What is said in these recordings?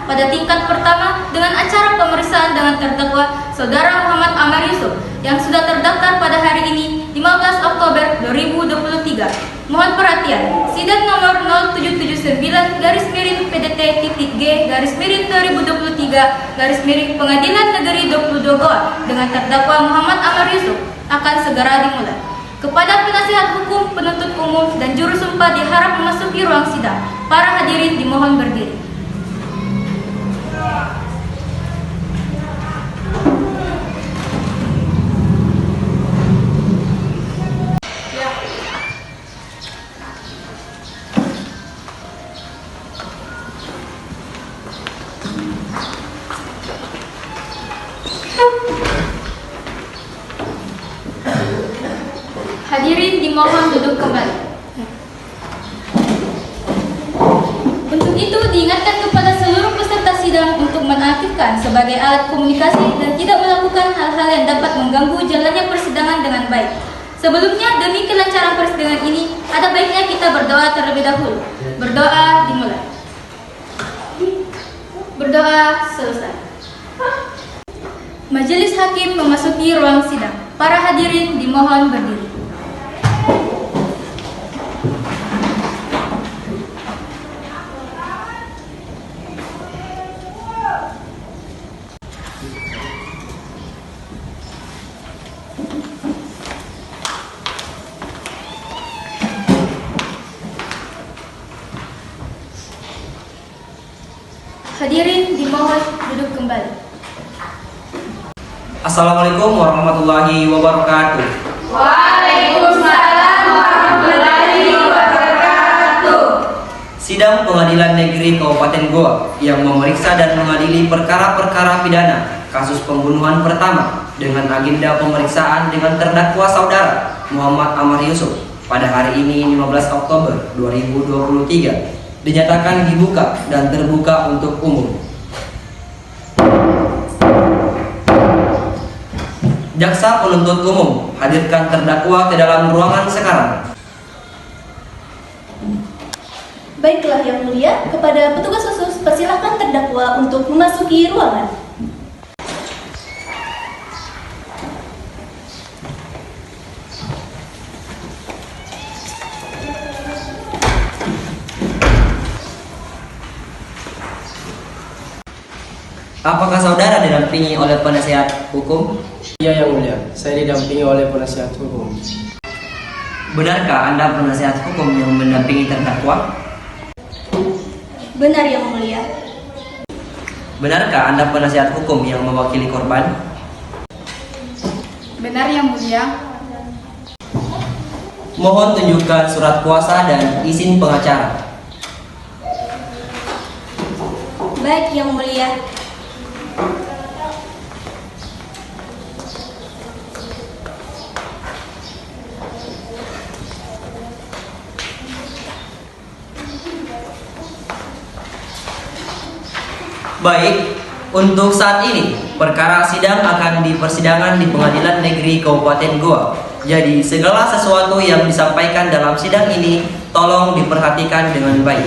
pada tingkat pertama dengan acara pemeriksaan dengan terdakwa Saudara Muhammad Amar Yusuf yang sudah terdaftar pada hari ini 15 Oktober 2023. Mohon perhatian, sidang nomor 0779-PDT-G-2023 Pengadilan Negeri 22 Goa dengan terdakwa Muhammad Amar Yusuf akan segera dimulai. Kepada penasihat hukum, penuntut umum, dan juru sumpah diharap memasuki ruang sidang. Para hadirin dimohon berdiri. Hadirin dimohon duduk kembali. Untuk itu diingatkan kepada seluruh peserta sidang untuk menaktifkan sebagai alat komunikasi dan tidak melakukan hal-hal yang dapat mengganggu jalannya persidangan dengan baik. Sebelumnya, demi kelancaran persidangan ini, ada baiknya kita berdoa terlebih dahulu. Berdoa dimulai. Berdoa selesai. Majelis hakim memasuki ruang sidang. Para hadirin dimohon berdiri. Hadirin dimohon duduk kembali. Assalamualaikum warahmatullahi wabarakatuh. Waalaikumsalam warahmatullahi wabarakatuh. Sidang Pengadilan Negeri Kabupaten Goa yang memeriksa dan mengadili perkara-perkara pidana kasus pembunuhan pertama dengan agenda pemeriksaan dengan terdakwa saudara Muhammad Amar Yusuf pada hari ini 15 Oktober 2023 dinyatakan dibuka dan terbuka untuk umum. Jaksa penuntut umum hadirkan terdakwa ke dalam ruangan sekarang. Baiklah yang mulia, kepada petugas khusus persilahkan terdakwa untuk memasuki ruangan. Apakah saudara didampingi oleh penasihat hukum? Iya yang mulia, saya didampingi oleh penasihat hukum. Benarkah Anda penasihat hukum yang mendampingi terdakwa? Benar yang mulia. Benarkah Anda penasihat hukum yang mewakili korban? Benar yang mulia. Mohon tunjukkan surat kuasa dan izin pengacara. Baik yang mulia. Baik, untuk saat ini perkara sidang akan dipersidangan di Pengadilan Negeri Kabupaten Goa. Jadi segala sesuatu yang disampaikan dalam sidang ini tolong diperhatikan dengan baik.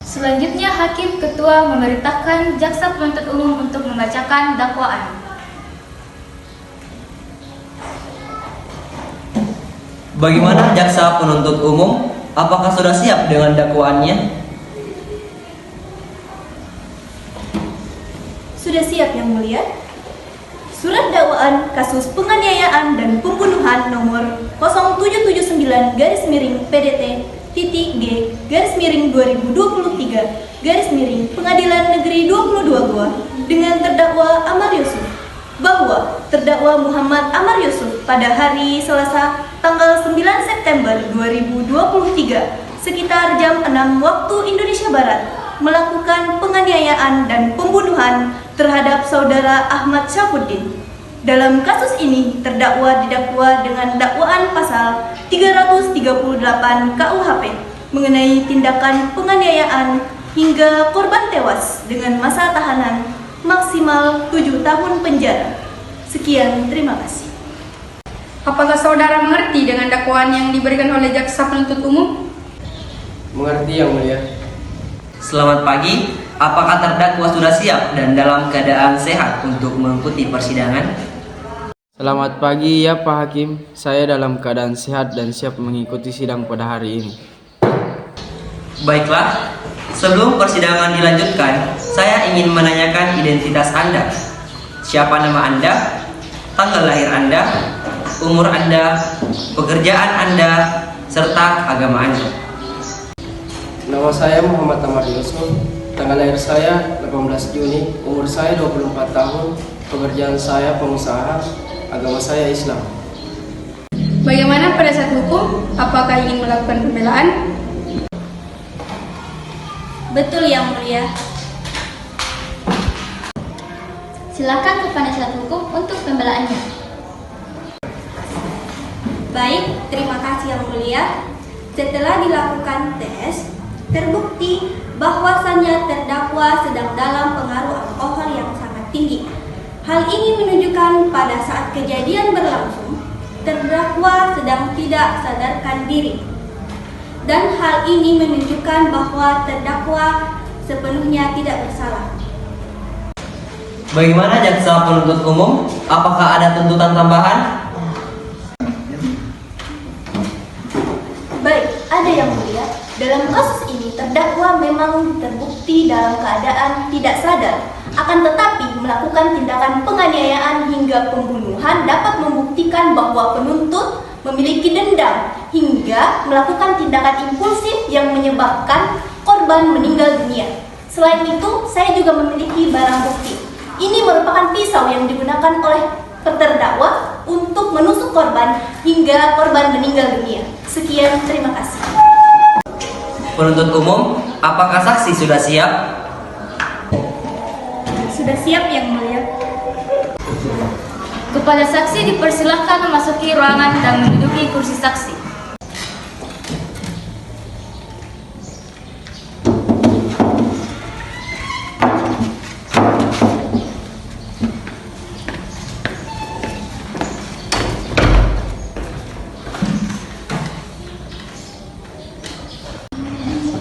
Selanjutnya Hakim Ketua memerintahkan Jaksa Penuntut Umum untuk membacakan dakwaan. Bagaimana Jaksa Penuntut Umum? Apakah sudah siap dengan dakwaannya? Sudah siap yang mulia. Surat dakwaan kasus penganiayaan dan pembunuhan nomor 0779-PDT-G-2023 Pengadilan Negeri 22 Goa dengan terdakwa Amar Yusuf bahwa terdakwa Muhammad Amar Yusuf pada hari Selasa tanggal 9 September 2023 sekitar jam 6 waktu Indonesia Barat melakukan penganiayaan dan pembunuhan terhadap saudara Ahmad Syafuddin. Dalam kasus ini, terdakwa didakwa dengan dakwaan pasal 338 KUHP mengenai tindakan penganiayaan hingga korban tewas dengan masa tahanan maksimal 7 tahun penjara. Sekian, terima kasih. Apakah saudara mengerti dengan dakwaan yang diberikan oleh Jaksa Penuntut Umum? Mengerti yang mulia. Selamat pagi, apakah terdakwa sudah siap dan dalam keadaan sehat untuk mengikuti persidangan? Selamat pagi ya Pak Hakim, saya dalam keadaan sehat dan siap mengikuti sidang pada hari ini. Baiklah, sebelum persidangan dilanjutkan, saya ingin menanyakan identitas Anda. Siapa nama Anda, tanggal lahir Anda, umur Anda, pekerjaan Anda, serta agama Anda. Nama saya Muhammad Amar Yusuf, tanggal lahir saya 18 Juni, umur saya 24 tahun, pekerjaan saya pengusaha, agama saya Islam. Bagaimana pada saat hukum? Apakah ingin melakukan pembelaan? Betul Yang Mulia. Silakan ke penasihat hukum untuk pembelaannya. Baik, terima kasih Yang Mulia. Setelah dilakukan tes, terbukti bahwasannya terdakwa sedang dalam pengaruh alkohol yang sangat tinggi. Hal ini menunjukkan pada saat kejadian berlangsung, terdakwa sedang tidak sadarkan diri. Dan hal ini menunjukkan bahwa terdakwa sepenuhnya tidak bersalah. Bagaimana jaksa penuntut umum? Apakah ada tuntutan tambahan? Baik, ada Yang Mulia. Dalam kasus ini, terdakwa memang terbukti dalam keadaan tidak sadar. Akan tetapi, melakukan tindakan penganiayaan hingga pembunuhan dapat membuktikan bahwa penuntut memiliki dendam hingga melakukan tindakan impulsif yang menyebabkan korban meninggal dunia. Selain itu, saya juga memiliki barang bukti. Ini merupakan pisau yang digunakan oleh terdakwa untuk menusuk korban hingga korban meninggal dunia. Sekian, terima kasih. Penuntut umum, apakah saksi sudah siap? Sudah siap Yang Mulia. Kepada saksi dipersilahkan memasuki ruangan dan menduduki kursi saksi.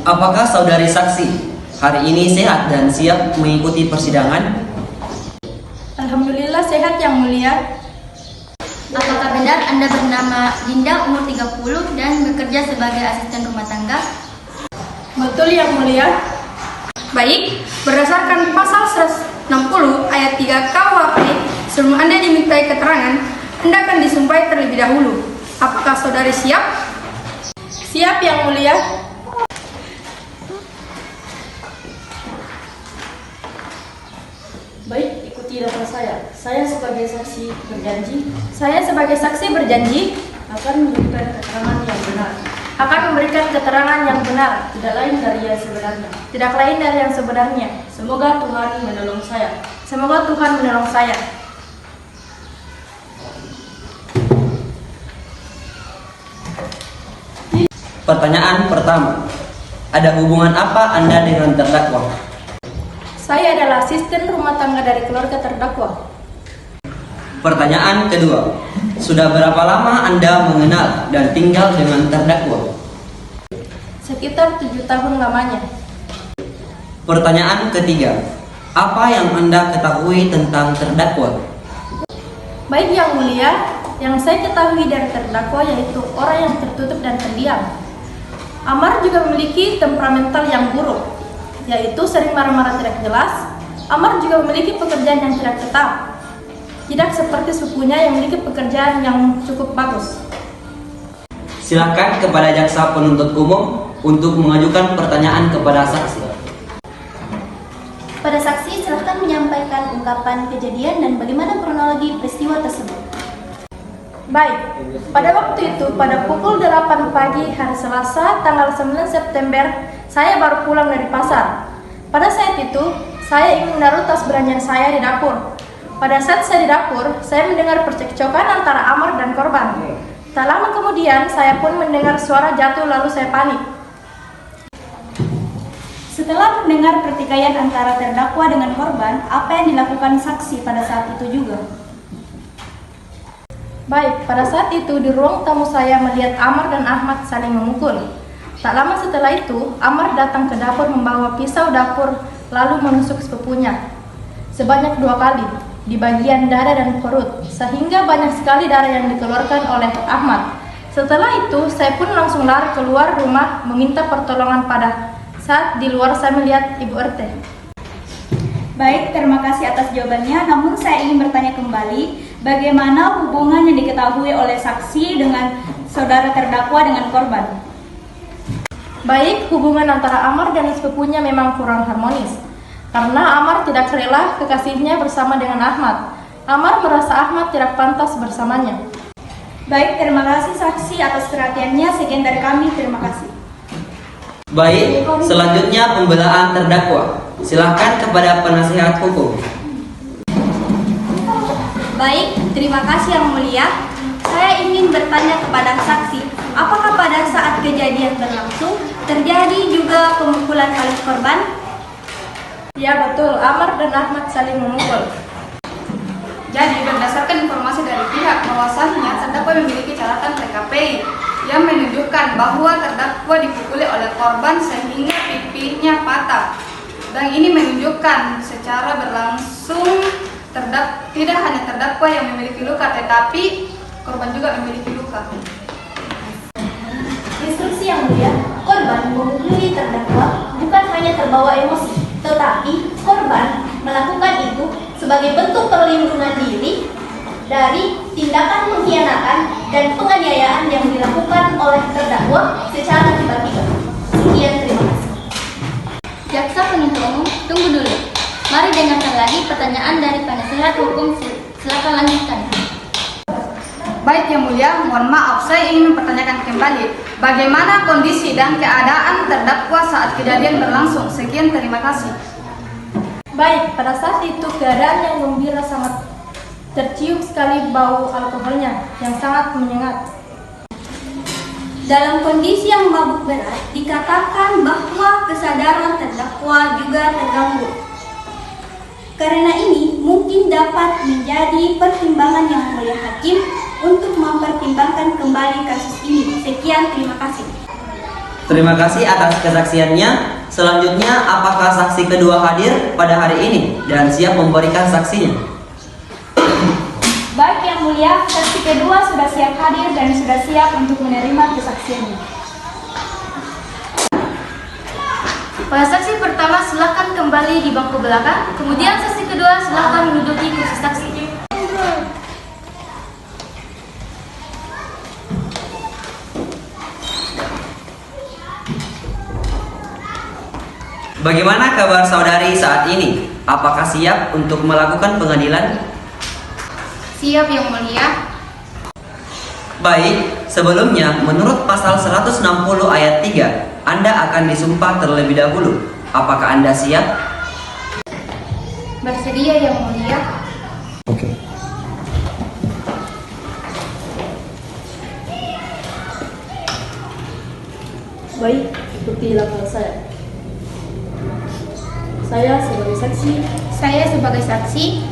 Apakah saudari saksi hari ini sehat dan siap mengikuti persidangan? Alhamdulillah sehat Yang Mulia. Apakah benar Anda bernama Dinda, umur 30 dan bekerja sebagai asisten rumah tangga? Betul Yang Mulia. Baik, berdasarkan pasal 160 ayat 3 KUHP, sebelum Anda dimintai keterangan, Anda akan disumpahi terlebih dahulu. Apakah saudari siap? Siap Yang Mulia. Baik, ikuti daftar saya. Saya sebagai saksi berjanji Saya sebagai saksi berjanji akan memberikan keterangan yang benar, akan memberikan keterangan yang benar, tidak lain dari yang sebenarnya. tidak lain dari yang sebenarnya. Semoga Tuhan menolong saya. Semoga Tuhan menolong saya. Pertanyaan pertama, ada hubungan apa Anda dengan terdakwa? Saya adalah asisten rumah tangga dari keluarga terdakwa. Pertanyaan kedua, sudah berapa lama Anda mengenal dan tinggal dengan terdakwa? Sekitar 7 tahun lamanya. Pertanyaan ketiga, apa yang Anda ketahui tentang terdakwa? Baik Yang Mulia, yang saya ketahui dari terdakwa yaitu orang yang tertutup dan pendiam. Amar juga memiliki temperamental yang buruk, yaitu sering marah-marah tidak jelas. Amar juga memiliki pekerjaan yang tidak tetap, tidak seperti sukunya yang memiliki pekerjaan yang cukup bagus. Silakan kepada jaksa penuntut umum untuk mengajukan pertanyaan kepada saksi. Pada saksi, silahkan menyampaikan ungkapan kejadian dan bagaimana kronologi peristiwa tersebut. Baik, pada waktu itu pada pukul 8 pagi hari Selasa tanggal 9 September, saya baru pulang dari pasar. Pada saat itu, saya ingin menaruh tas belanjaan saya di dapur. Pada saat saya di dapur, saya mendengar percekcokan antara Amar dan korban. Tak lama kemudian, saya pun mendengar suara jatuh lalu saya panik. Setelah mendengar pertikaian antara terdakwa dengan korban, apa yang dilakukan saksi pada saat itu juga? Baik, pada saat itu di ruang tamu saya melihat Amar dan Ahmad saling memukul. Tak lama setelah itu, Amar datang ke dapur membawa pisau dapur lalu menusuk sepupunya sebanyak 2 kali di bagian dada dan perut, sehingga banyak sekali darah yang dikeluarkan oleh Ahmad. Setelah itu, saya pun langsung lari keluar rumah meminta pertolongan. Pada saat di luar saya melihat Ibu RT. Baik, terima kasih atas jawabannya. Namun saya ingin bertanya kembali, bagaimana hubungan yang diketahui oleh saksi dengan saudara terdakwa dengan korban? Baik, hubungan antara Amar dan sepupunya memang kurang harmonis. Karena Amar tidak rela kekasihnya bersama dengan Ahmad. Amar merasa Ahmad tidak pantas bersamanya. Baik, terima kasih saksi atas perhatiannya. Sekian dari kami, terima kasih. Baik, selanjutnya pembelaan terdakwa. Silakan kepada penasihat hukum. Baik, terima kasih Yang Mulia. Saya ingin bertanya kepada saksi, apakah pada saat kejadian berlangsung terjadi juga pemukulan oleh korban? Ya betul, Amar dan Ahmad saling memukul. Jadi berdasarkan informasi dari pihak bahwasannya terdakwa memiliki catatan TKP yang menunjukkan bahwa terdakwa dipukuli oleh korban sehingga pipinya patah. Dan ini menunjukkan secara berlangsung tidak hanya terdakwa yang memiliki luka, tetapi korban juga memiliki luka. Instruksi Yang Mulia, korban memukuli terdakwa bukan hanya terbawa emosi, tetapi korban melakukan itu sebagai bentuk perlindungan diri dari tindakan pengkhianatan dan penganiayaan yang dilakukan oleh terdakwa secara tiba-tiba. Sekian, terima kasih. Jaksa penuntut umum, tunggu dulu. Mari dengarkan lagi pertanyaan dari penasihat hukum. Silakan lanjutkan. Baik Yang Mulia, mohon maaf saya ingin mempertanyakan kembali bagaimana kondisi dan keadaan terdakwa saat kejadian berlangsung. Sekian, terima kasih. Baik, pada saat itu keadaan yang gembira, sangat tercium sekali bau alkoholnya yang sangat menyengat. Dalam kondisi yang mabuk berat, dikatakan bahwa kesadaran terdakwa juga terganggu. Karena ini mungkin dapat menjadi pertimbangan Yang Mulia Hakim untuk mempertimbangkan kembali kasus ini. Sekian, terima kasih. Terima kasih atas kesaksiannya. Selanjutnya, apakah saksi kedua hadir pada hari ini dan siap memberikan saksinya? Baik Yang Mulia, saksi kedua sudah siap hadir dan sudah siap untuk menerima kesaksiannya. Pada saksi pertama silakan kembali di bangku belakang. Kemudian saksi kedua silakan menduduki kursi saksi. Bagaimana kabar saudari saat ini? Apakah siap untuk melakukan pengadilan? Siap Yang Mulia. Baik, sebelumnya menurut pasal 160 ayat 3, Anda akan disumpah terlebih dahulu. Apakah Anda siap? Bersedia Yang Mulia. Baik, ikuti langkah saya. Saya sebagai saksi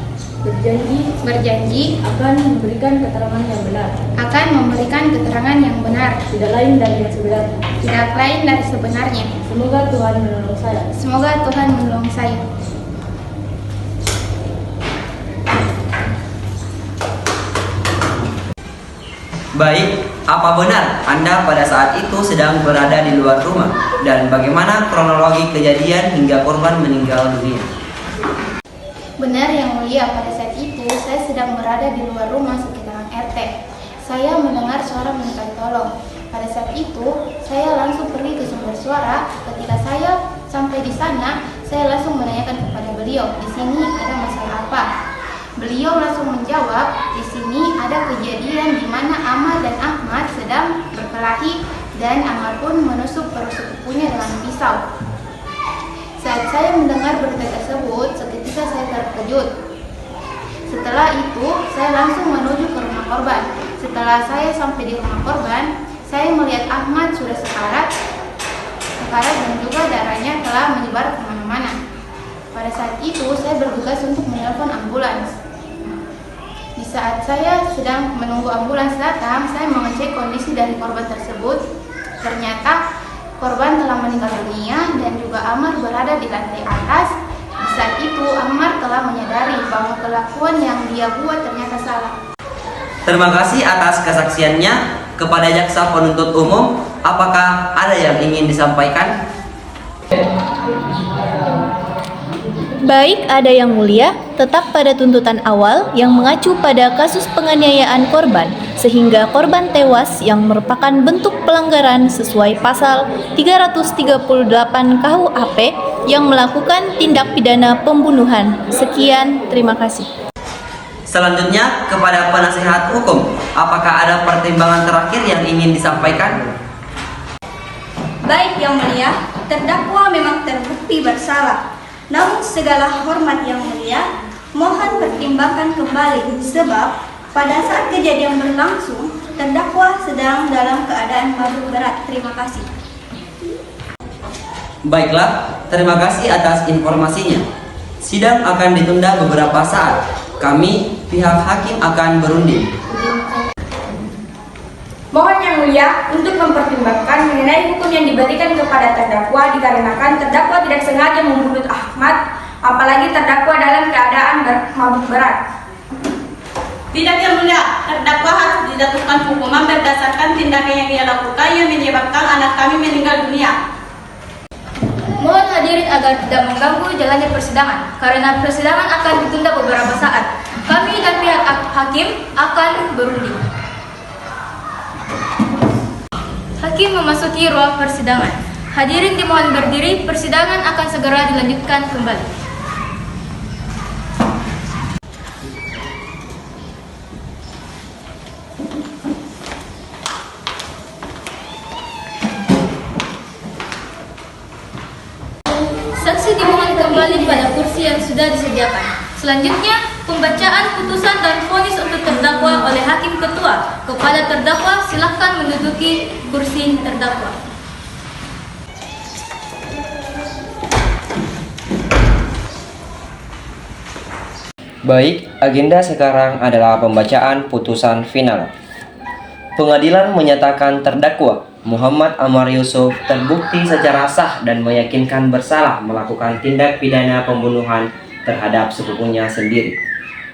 berjanji akan memberikan keterangan yang benar, tidak lain dari yang sebenarnya. Semoga Tuhan menolong saya. Semoga Tuhan menolong saya. Baik, apa benar Anda pada saat itu sedang berada di luar rumah? Dan bagaimana kronologi kejadian hingga korban meninggal dunia? Benar Yang Mulia, pada saat itu saya sedang berada di luar rumah sekitaran RT. Saya mendengar suara minta tolong. Pada saat itu saya langsung pergi ke sumber suara. Ketika saya sampai di sana, saya langsung menanyakan kepada beliau, di sini ada masalah apa? Beliau langsung menjawab, di sini ada kejadian di mana Amar dan Ahmad sedang berkelahi dan Amar pun menusuk perut sepupunya dengan pisau. Saat saya mendengar berita tersebut, seketika saya terkejut. Setelah itu, saya langsung menuju ke rumah korban. Setelah saya sampai di rumah korban, saya melihat Ahmad sudah sekarat dan juga darahnya telah menyebar kemana-mana. Pada saat itu, saya bergegas untuk menelpon ambulans. Di saat saya sedang menunggu ambulans datang, saya mengecek kondisi dari korban tersebut. Ternyata korban telah meninggal dunia dan juga Amar berada di lantai atas. Di saat itu Amar telah menyadari bahwa kelakuan yang dia buat ternyata salah. Terima kasih atas kesaksiannya. Kepada jaksa penuntut umum, apakah ada yang ingin disampaikan? Baik, ada yang mulia, tetap pada tuntutan awal yang mengacu pada kasus penganiayaan korban, sehingga korban tewas yang merupakan bentuk pelanggaran sesuai pasal 338 KUHP yang melakukan tindak pidana pembunuhan. Sekian, terima kasih. Selanjutnya, kepada penasihat hukum, apakah ada pertimbangan terakhir yang ingin disampaikan? Baik, yang mulia, terdakwa memang terbukti bersalah. Namun segala hormat yang mulia, mohon pertimbangkan kembali sebab pada saat kejadian berlangsung, terdakwa sedang dalam keadaan mabuk berat. Terima kasih. Baiklah, terima kasih atas informasinya. Sidang akan ditunda beberapa saat. Kami, pihak hakim akan berunding. Mohon yang mulia untuk mempertimbangkan mengenai hukum yang diberikan kepada terdakwa dikarenakan terdakwa tidak sengaja membunuh Ahmad, apalagi terdakwa dalam keadaan mabuk berat. Tidak, yang mulia, terdakwa harus dijatuhkan hukuman berdasarkan tindakan yang ia lakukan yang menyebabkan anak kami meninggal dunia. Mohon hadirin agar tidak mengganggu jalannya persidangan, karena persidangan akan ditunda beberapa saat. Kami dan pihak hakim akan berunding. Hakim memasuki ruang persidangan. Hadirin dimohon berdiri, persidangan akan segera dilanjutkan kembali. Saksi dimohon kembali pada kursi yang sudah disediakan. Selanjutnya, pembacaan putusan dan vonis untuk terdakwa oleh hakim ketua. Kepada terdakwa, silakan menduduki kursi terdakwa. Baik, agenda sekarang adalah pembacaan putusan final. Pengadilan menyatakan terdakwa Muhammad Amar Yusuf terbukti secara sah dan meyakinkan bersalah melakukan tindak pidana pembunuhan terhadap sepupunya sendiri.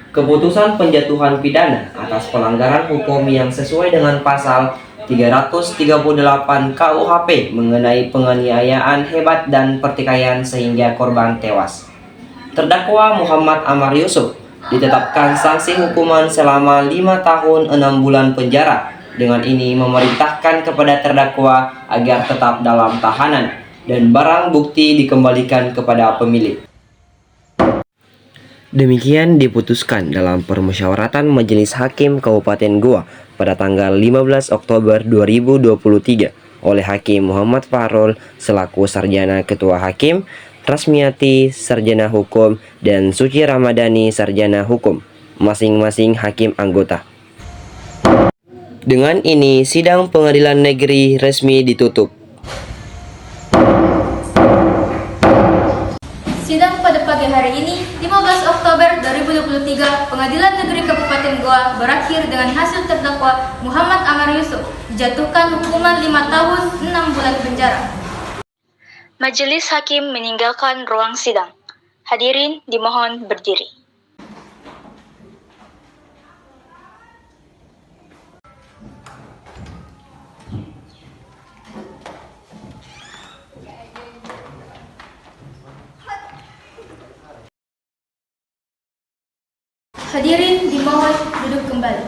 Keputusan penjatuhan pidana atas pelanggaran hukum yang sesuai dengan pasal 338 KUHP mengenai penganiayaan hebat dan pertikaian sehingga korban tewas. Terdakwa Muhammad Amar Yusuf ditetapkan sanksi hukuman selama 5 tahun 6 bulan penjara. Dengan ini memerintahkan kepada terdakwa agar tetap dalam tahanan dan barang bukti dikembalikan kepada pemilik. Demikian diputuskan dalam permusyawaratan Majelis Hakim Kabupaten Goa pada tanggal 15 Oktober 2023 oleh Hakim Muhammad Fahrul selaku Sarjana Ketua Hakim, Rasmiati Sarjana Hukum, dan Suci Ramadhani Sarjana Hukum, masing-masing hakim anggota. Dengan ini, sidang pengadilan negeri resmi ditutup. Sidang pada pagi hari ini, 15 Oktober 2023, Pengadilan Negeri Kabupaten Goa berakhir dengan hasil terdakwa Muhammad Amar Yusuf dijatuhkan hukuman 5 tahun 6 bulan penjara. Majelis Hakim meninggalkan ruang sidang. Hadirin dimohon berdiri. Hadirin dimohon duduk kembali.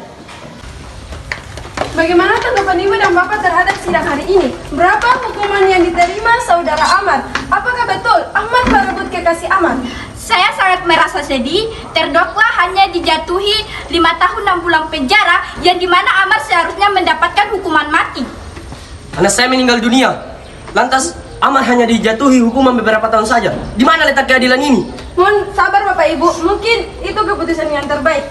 Bagaimana tanggapan Ibu dan Bapak terhadap sidang hari ini? Berapa hukuman yang diterima saudara Ahmad? Apakah betul Ahmad merebut kekasih Ahmad? Saya sangat merasa sedih, terdakwa hanya dijatuhi 5 tahun 6 bulan penjara yang dimana Amar seharusnya mendapatkan hukuman mati. Anak saya meninggal dunia. Lantas Amar hanya dijatuhi hukuman beberapa tahun saja. Di mana letak keadilan ini? Mohon sabar Bapak Ibu, mungkin itu keputusan yang terbaik.